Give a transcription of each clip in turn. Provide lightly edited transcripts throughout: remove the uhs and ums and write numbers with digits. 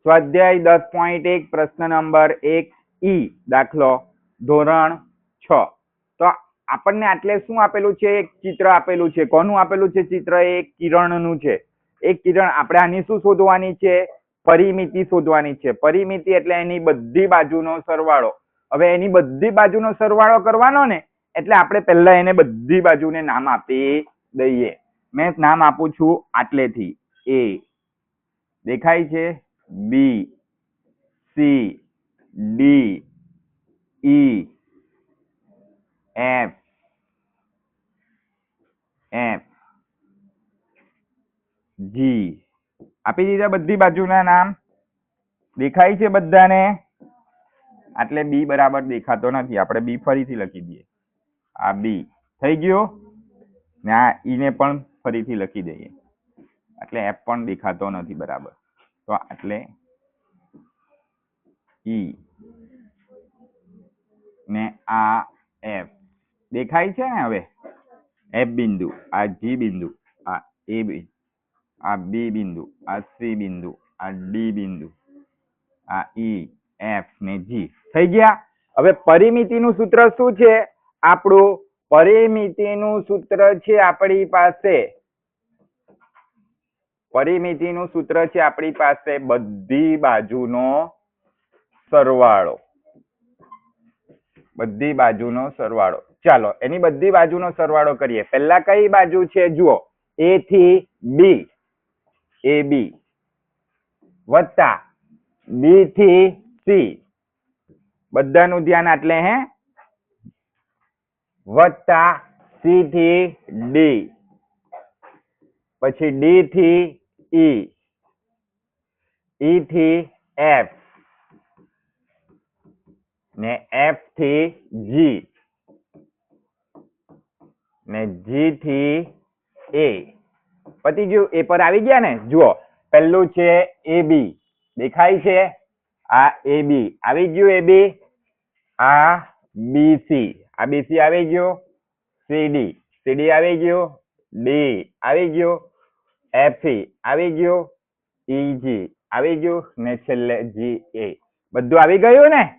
સ્વાધ્યાય 10.1 પ્રશ્ન નંબર 1 ઈ દાખલો ધોરણ 6. તો આપણને આટલે શું આપેલું છે? એક ચિત્ર આપેલું છે. કોનું આપેલું છે ચિત્ર? એક કિરણનું છે. એક કિરણ. આપણે આની શું શોધવાની છે? પરિમિતિ શોધવાની છે. પરિમિતિ એટલે એની બધી બાજુનો સરવાળો. હવે એની બધી બાજુનો સરવાળો કરવાનો ને, એટલે આપણે પહેલા એને બધી બાજુને નામ આપી દઈએ. મેં નામ આપું છું આટલેથી. એ દેખાય છે, બી, સી, ડી, ઈ, એફ, એફ, જી. આપી દીધા બધી બાજુના નામ. દેખાય છે બધાને? એટલે બી બરાબર દેખાતો નથી, આપણે બી ફરીથી લખી દઈએ. આ બી થઈ ગયો ને આ ઈ ને પણ ફરીથી લખી દઈએ. એટલે એફ પણ દેખાતો નથી બરાબર. તો એટલે ઈ ને આ એફ દેખાય છે ને? હવે એફ બિંદુ, આ જી બિંદુ, આ એ બિંદુ, આ બી બિંદુ, આ સી બિંદુ, આ ડી બિંદુ, આ ઈ, એફ ને જી થઈ ગયા. હવે પરિમિતિનું સૂત્ર શું છે આપણું? પરિમિતિનું સૂત્ર છે આપણી પાસે, પરિમિતિનું સૂત્ર છે આપણી પાસે બધી બાજુનો સરવાળો. બધી બાજુનો સરવાળો. ચાલો એની બધી બાજુનો સરવાળો કરીએ. પહેલા કઈ બાજુ છે જુઓ, એ થી બી, એ બી, વત્તા બી થી સી, બધાનું ધ્યાન આટલે હે, વત્તા સી થી ડી, પછી ડી થી ઈ, ઈ થી એફ ને એફ થી જી ને જી થી એ. પતી ગયું? એ પર આવી ગયા ને? જુઓ પહેલું છે એ બી, દેખાય છે? આ એ બી આવી ગયું. એ બી, આ બી સી, આ બી સી આવી ગયો. સીડી, સીડી આવી ગયો. ડી આવી ગયો. એફ આવી ગયો. ઈજી આવી ગયું ને છેલ્લે જી એ. બધું આવી ગયું ને?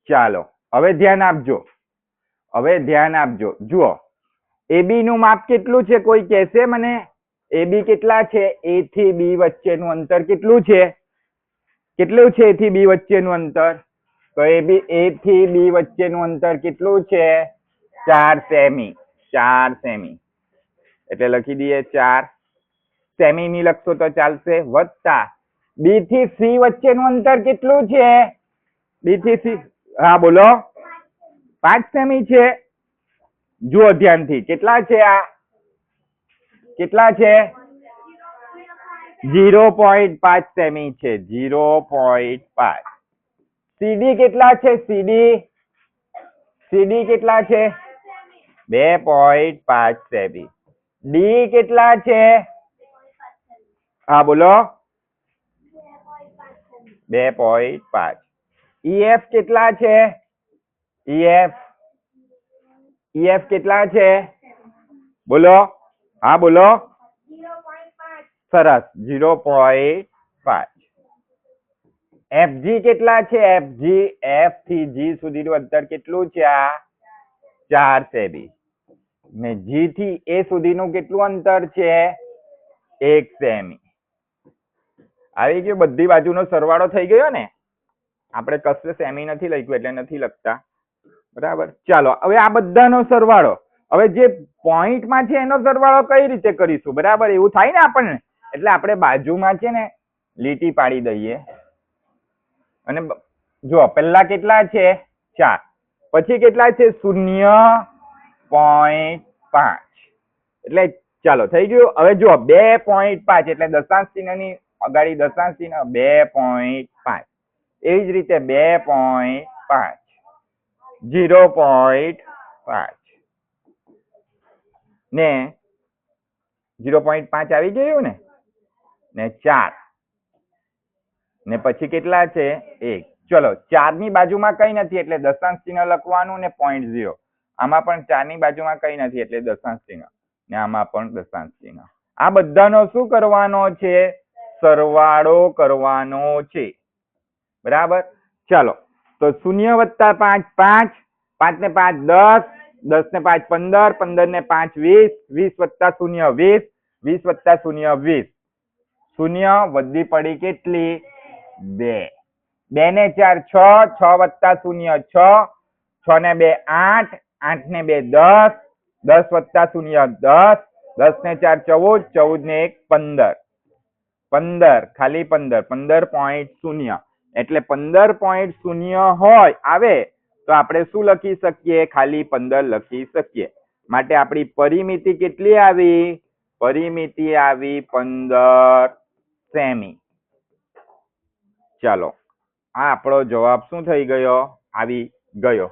ચાલો હવે ધ્યાન આપજો. હવે ધ્યાન આપજો. જુઓ એબી નું માપ કેટલું છે? કોઈ કહેશે મને? એબી કેટલા છે? એ થી બી વચ્ચેનું અંતર કેટલું છે? કેટલું છે એ થી બી વચ્ચેનું અંતર? તો એ થી બી વચ્ચેનું અંતર કેટલું છે? 4 સેમી. 4 સેમી એટલે લખી દઈએ 4 સેમી. ની લખશો તો ચાલશે. વત્તા બી થી સી વચ્ચેનું અંતર કેટલું છે? બી થી સી, હા બોલો. 5 સેમી છે. જુઓ ધ્યાનથી, કેટલા છે આ? કેટલા છે? 0.5 સેમી છે. 0.5. સીડી કેટલા છે? સીડી કેટલા છે? 2.5 સેમી. ડી કેટલા છે? હા બોલો. 2.5. ઈએફ કેટલા છે? ઈએફ કેટલા છે? બોલો. હા બોલો. સરસ. 0.5. એફજી કેટલા છે? એફજી, એફ થી જી સુધીનું અંતર કેટલું છે? આ 4 સેમી. ને જી થી એ સુધીનું કેટલું અંતર છે? 1 સેમી. આવી ગયું? બધી બાજુનો સરવાળો થઈ ગયો ને? આપણે કશે સેમી નથી લખ્યું એટલે નથી લખતા. બરાબર. ચાલો હવે આ બધાનો સરવાળો, હવે જે પોઈન્ટમાં છે એનો સરવાળો કઈ રીતે કરીશું? બરાબર, એવું થાય ને આપણને. એટલે આપણે બાજુમાં છે ને લીટી પાડી દઈએ. અને જો પહેલા કેટલા છે? 4. પછી કેટલા છે? 0.5. એટલે ચાલો થઈ ગયું. હવે જો 2.5 એટલે દશાંશ ચિહ્નની અગાડી દશાંશ ચિહ્ન. 2.5. એવી જ રીતે 2.5, 0.5 ને 0.5 આવી ગયું ને? 4 ને પછી કેટલા છે? 1. ચલો 4 ની બાજુમાં કઈ નથી એટલે દશાંશ ચિહ્ન લખવાનું ને 0.0. આમાં પણ 4 ની બાજુમાં કઈ નથી એટલે દશાંશ ચિહ્ન ને આમાં પણ દશાંશ ચિહ્ન. આ બધાનો શું કરવાનો છે? સરવાળો કરવાનો છે. બરાબર. ચાલો તો 0 વત્તા 5 5, 5 ને 5 10, 10 ને 5 15, 15 ને 5 20, 20 વત્તા 0 20, 20 વત્તા 0 20. 0 વધી પડી કેટલી? 2. 2 ને 4 6, 6 વત્તા 0 6, 6 ને 2 8, 8 ને 2 10, 10 વત્તા 0 10, 10 ને 4 14, 14 ને 1 15. 15 ખાલી 15, 15.0. એટલે 15.0 હોય આવે તો આપણે શું લખી શકીએ? ખાલી 15 લખી શકીએ. માટે આપણી પરિમિતિ કેટલી આવી? પરિમિતિ આવી 15 સેમી. ચાલો આ આપણો જવાબ શું થઈ ગયો? આવી ગયો.